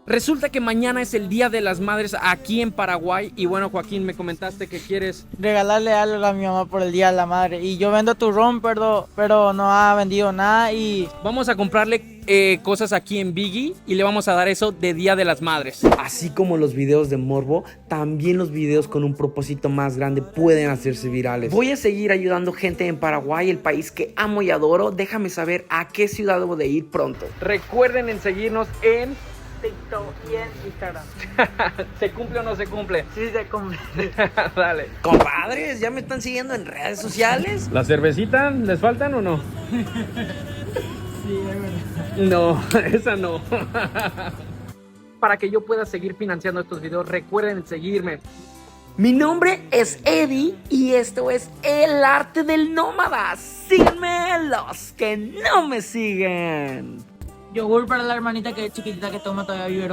Resulta que mañana es el Día de las Madres aquí en Paraguay. Y bueno, Joaquín, me comentaste que quieres... regalarle algo a mi mamá por el Día de la Madre. Y yo vendo turrón, pero no ha vendido nada y... Vamos a comprarle cosas aquí en Biggie y le vamos a dar eso de Día de las Madres. Así como los videos de morbo, también los videos con un propósito más grande pueden hacerse virales. Voy a seguir ayudando gente en Paraguay, el país que amo y adoro. Déjame saber a qué ciudad debo de ir pronto. Recuerden en seguirnos en... TikTok y en Instagram. ¿Se cumple o no se cumple? Sí, se cumple. Dale. Compadres, ¿ya me están siguiendo en redes sociales? ¿La cervecita les faltan o no? Sí, es verdad. No, esa no. Para que yo pueda seguir financiando estos videos, recuerden seguirme. Mi nombre es Eddie y esto es El Arte del Nómada. Síganme los que no me siguen. Yogur para la hermanita que es chiquitita que toma todavía biberón.